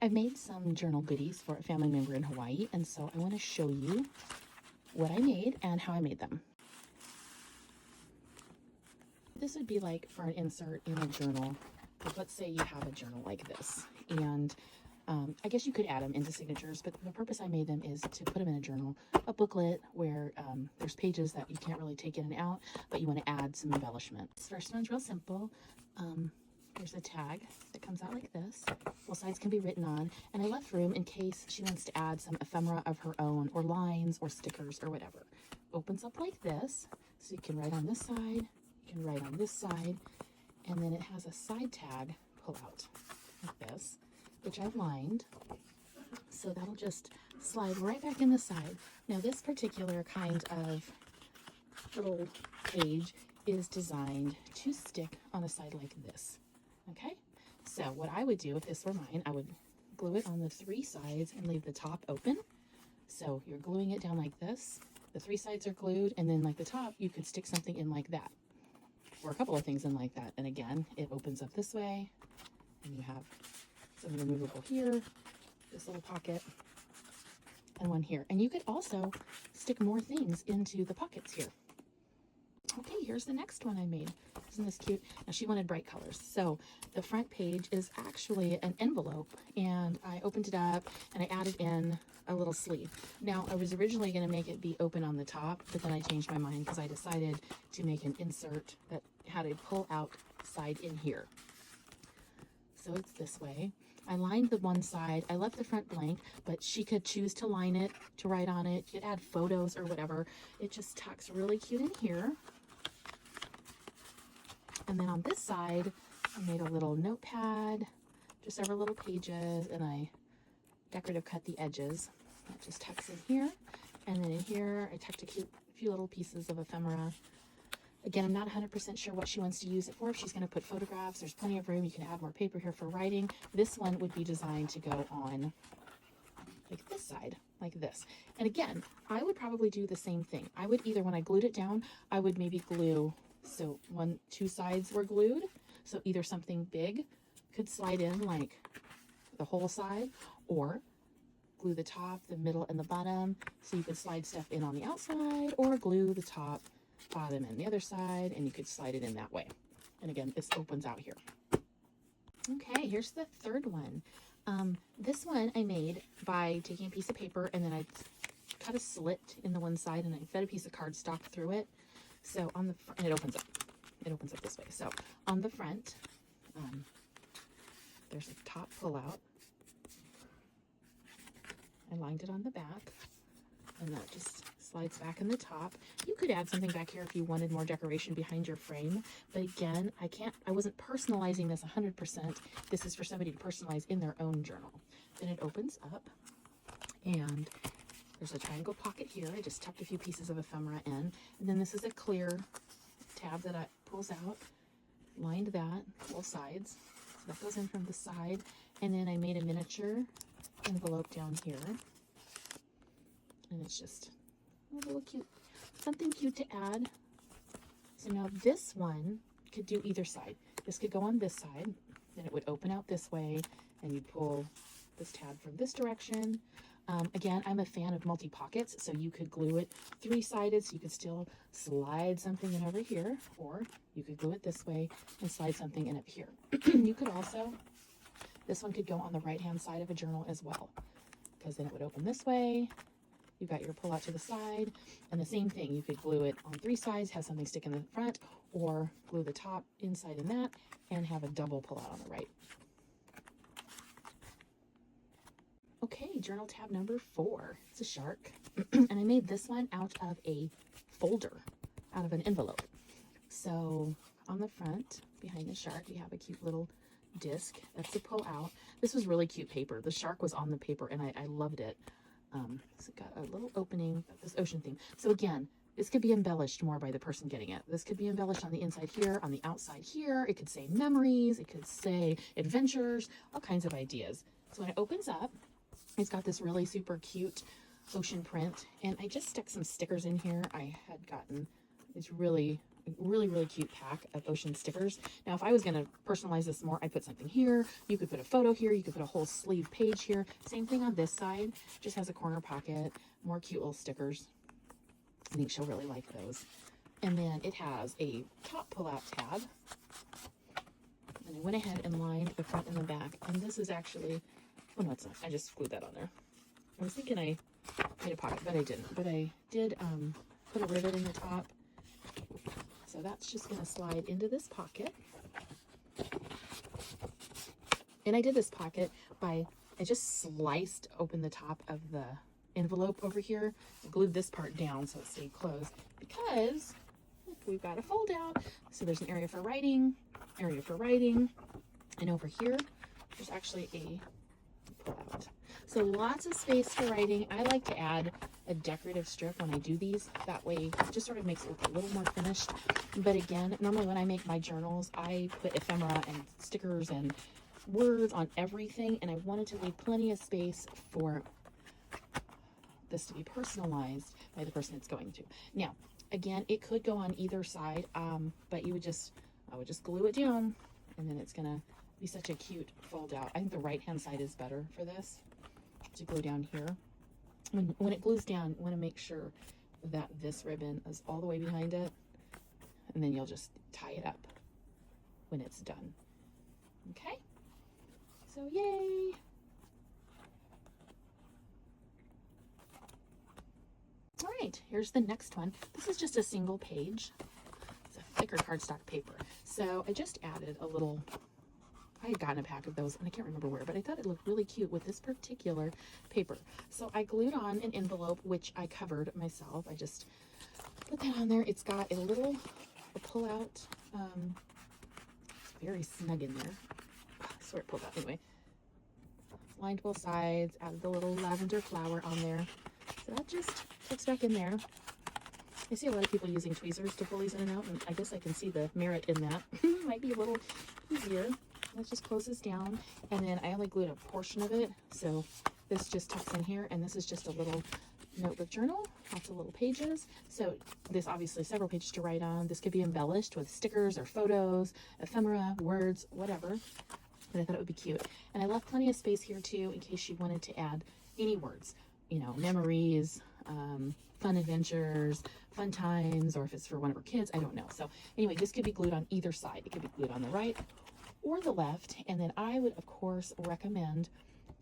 I've made some journal goodies for a family member in Hawaii, and so I want to show you what I made and how I made them. This would be like for an insert in a journal. Like, let's say you have a journal like this, and I guess you could add them into signatures, but the purpose I made them is to put them in a journal, a booklet where there's pages that you can't really take in and out, but you want to add some embellishment. This first one's real simple. There's a tag that comes out like this. Both sides can be written on, and I left room in case she wants to add some ephemera of her own, or lines, or stickers, or whatever. Opens up like this, so you can write on this side, you can write on this side, and then it has a side tag pull out like this, which I've lined, so that'll just slide right back in the side. Now this particular kind of little page is designed to stick on a side like this. Okay, so what I would do if this were mine, I would glue it on the 3 sides and leave the top open. So you're gluing it down like this, the 3 sides are glued, and then like the top, you could stick something in like that, or a couple of things in like that. And again, it opens up this way, and you have some removable here, this little pocket, and one here. And you could also stick more things into the pockets here. Okay, here's the next one I made. Isn't this cute? Now she wanted bright colors. So the front page is actually an envelope, and I opened it up and I added in a little sleeve. Now I was originally going to make it be open on the top, but then I changed my mind because I decided to make an insert that had a pull out side in here. So it's this way. I lined the one side. I left the front blank, but she could choose to line it, to write on it. You could add photos or whatever. It just tucks really cute in here. And then on this side, I made a little notepad, just several little pages, and I decorative cut the edges. That just tucks in here. And then in here, I tucked a few little pieces of ephemera. Again, I'm not 100% sure what she wants to use it for. If she's going to put photographs, there's plenty of room. You can add more paper here for writing. This one would be designed to go on like this side, like this. And again, I would probably do the same thing. I would either, when I glued it down, I would maybe glue, so 2 sides were glued. So either something big could slide in like the whole side, or glue the top, the middle, and the bottom. So you could slide stuff in on the outside, or glue the top, bottom, and the other side, and you could slide it in that way. And again, this opens out here. Okay, here's the third one. This one I made by taking a piece of paper, and then I cut a slit in the one side, and I fed a piece of cardstock through it. So on the front, and it opens up. It opens up this way. So on the front, there's a top pull-out. I lined it on the back, and that just slides back in the top. You could add something back here if you wanted more decoration behind your frame, but again, I wasn't personalizing this 100%. This is for somebody to personalize in their own journal. Then it opens up, and there's a triangle pocket here. I just tucked a few pieces of ephemera in, and then this is a clear tab that pulls out. Lined that, both sides. So that goes in from the side, and then I made a miniature envelope down here, and it's just a little cute, something cute to add. So now this one could do either side. This could go on this side, then it would open out this way, and you pull this tab from this direction. Again, I'm a fan of multi-pockets, so you could glue it 3-sided, so you could still slide something in over here, or you could glue it this way and slide something in up here. You could also, this one could go on the right-hand side of a journal as well, because then it would open this way. You got your pull out to the side, and the same thing, you could glue it on 3 sides, have something stick in the front, or glue the top inside in that, and have a double pull out on the right. Okay, journal tab number 4. It's a shark, and I made this one out of a folder, out of an envelope. So on the front, behind the shark, you have a cute little disc. That's the pull out. This was really cute paper. The shark was on the paper, and I loved it. So it got a little opening, this ocean theme. So again, this could be embellished more by the person getting it. This could be embellished on the inside here, on the outside here. It could say memories. It could say adventures, all kinds of ideas. So when it opens up, it's got this really super cute ocean print, and I just stuck some stickers in here. I had gotten these really really, really cute pack of ocean stickers. Now, if I was going to personalize this more, I'd put something here. You could put a photo here. You could put a whole sleeve page here. Same thing on this side. Just has a corner pocket. More cute little stickers. I think she'll really like those. And then it has a top pull-out tab. And I went ahead and lined the front and the back. And this is actually, oh no, it's not. I just glued that on there. I was thinking I made a pocket, but I didn't. But I did put a rivet in the top. So that's just going to slide into this pocket. And I did this pocket by, I just sliced open the top of the envelope over here. I glued this part down so it stayed closed because we've got a fold out. So there's an area for writing, and over here, there's actually a pull out. So lots of space for writing. I like to add a decorative strip when I do these. That way it just sort of makes it look a little more finished. But again, normally when I make my journals, I put ephemera and stickers and words on everything. And I wanted to leave plenty of space for this to be personalized by the person it's going to. Now, again, it could go on either side, but I would just glue it down, and then it's gonna be such a cute fold out. I think the right hand side is better for this, to glue down here. When it glues down, you want to make sure that this ribbon is all the way behind it, and then you'll just tie it up when it's done. Okay, so yay. All right, here's the next one. This is just a single page. It's a thicker cardstock paper. So I just added a little, I had gotten a pack of those and I can't remember where, but I thought it looked really cute with this particular paper. So I glued on an envelope, which I covered myself. I just put that on there. It's got a pull out. It's very snug in there. I swear it pulled out anyway. Lined both sides, added the little lavender flower on there. So that just tucks back in there. I see a lot of people using tweezers to pull these in and out, and I guess I can see the merit in that. Might be a little easier. That just closes down, and then I only glued a portion of it, so this just tucks in here, and this is just a little notebook journal, lots of little pages. So this obviously several pages to write on. This could be embellished with stickers or photos, ephemera, words, whatever. But I thought it would be cute. And I left plenty of space here too in case you wanted to add any words, you know, memories, fun adventures, fun times, or if it's for one of our kids, I don't know. So anyway, this could be glued on either side. It could be glued on the right or the left. And then I would, of course, recommend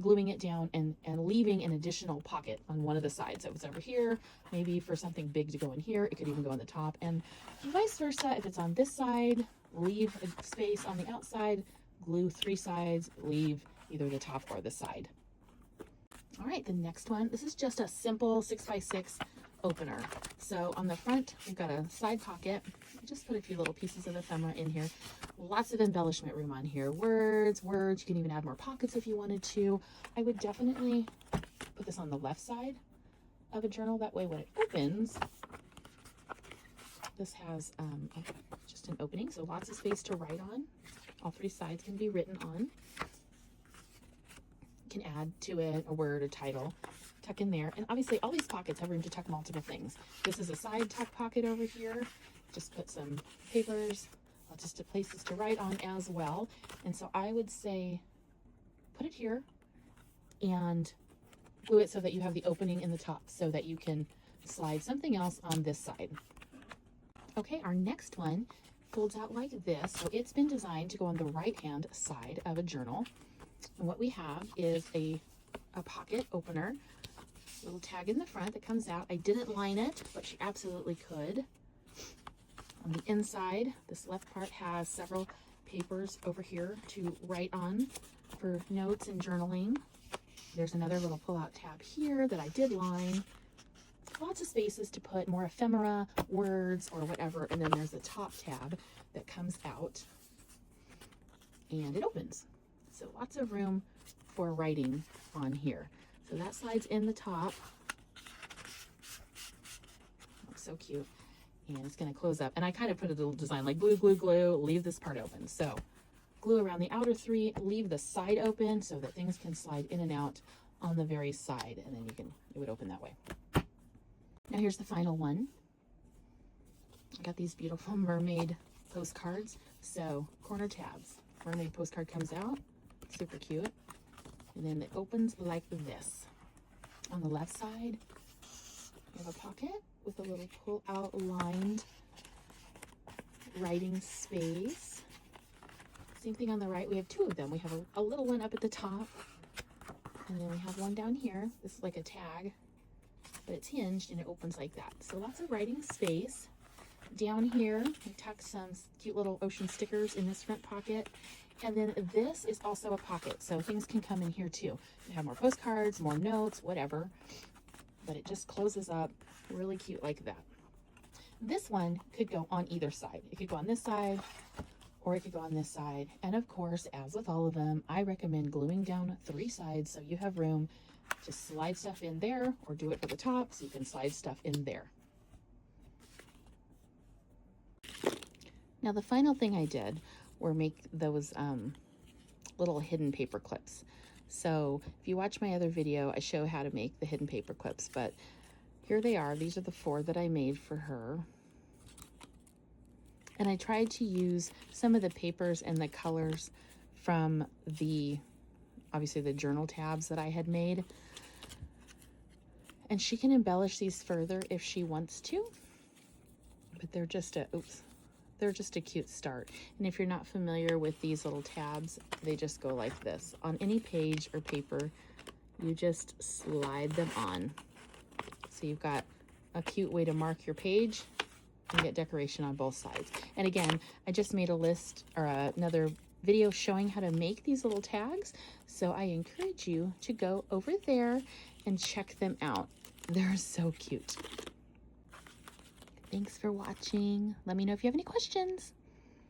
gluing it down and leaving an additional pocket on one of the sides. So if it's over here, maybe for something big to go in here, it could even go on the top, and vice versa. If it's on this side, leave a space on the outside, glue three sides, leave either the top or the side. All right, the next one, this is just a simple 6x6 opener. So on the front, we've got a side pocket. I just put a few little pieces of ephemera in here. Lots of embellishment room on here. Words. You can even add more pockets if you wanted to. I would definitely put this on the left side of a journal. That way when it opens, this has just an opening, so lots of space to write on. All three sides can be written on. You can add to it a word, a title, tuck in there. And obviously all these pockets have room to tuck multiple things. This is a side tuck pocket over here. Just put some papers, just places to write on as well. And so I would say put it here and glue it so that you have the opening in the top so that you can slide something else on this side. Okay, our next one folds out like this. So it's been designed to go on the right hand side of a journal. And what we have is a pocket opener, little tag in the front that comes out. I didn't line it, but you absolutely could. On the inside, this left part has several papers over here to write on for notes and journaling. There's another little pull-out tab here that I did line. Lots of spaces to put more ephemera, words, or whatever. And then there's a top tab that comes out and it opens. So lots of room for writing on here. So that slides in the top. Looks so cute. And it's going to close up. And I kind of put a little design like glue, glue, glue, leave this part open. So glue around the outer three, leave the side open so that things can slide in and out on the very side. And then it would open that way. Now here's the final one. I got these beautiful mermaid postcards. So corner tabs, mermaid postcard comes out, super cute. And then it opens like this. On the left side, you have a pocket with a little pull out lined writing space. Same thing on the right. We have two of them. We have a little one up at the top, and then we have one down here. This is like a tag, but it's hinged and it opens like that. So lots of writing space. Down here, we tucked some cute little ocean stickers in this front pocket. And then this is also a pocket, so things can come in here too. You have more postcards, more notes, whatever. But it just closes up really cute like that. This one could go on either side. It could go on this side, or it could go on this side. And of course, as with all of them, I recommend gluing down 3 sides so you have room to slide stuff in there, or do it for the top so you can slide stuff in there. Now the final thing I did were make those little hidden paper clips. So if you watch my other video, I show how to make the hidden paper clips, but here they are. These are the 4 that I made for her. And I tried to use some of the papers and the colors from obviously the journal tabs that I had made. And she can embellish these further if she wants to, but they're just a cute start. And if you're not familiar with these little tabs, they just go like this. On any page or paper, you just slide them on. So you've got a cute way to mark your page and get decoration on both sides. And again, I just made a list or another video showing how to make these little tags. So I encourage you to go over there and check them out. They're so cute. Thanks for watching. Let me know if you have any questions.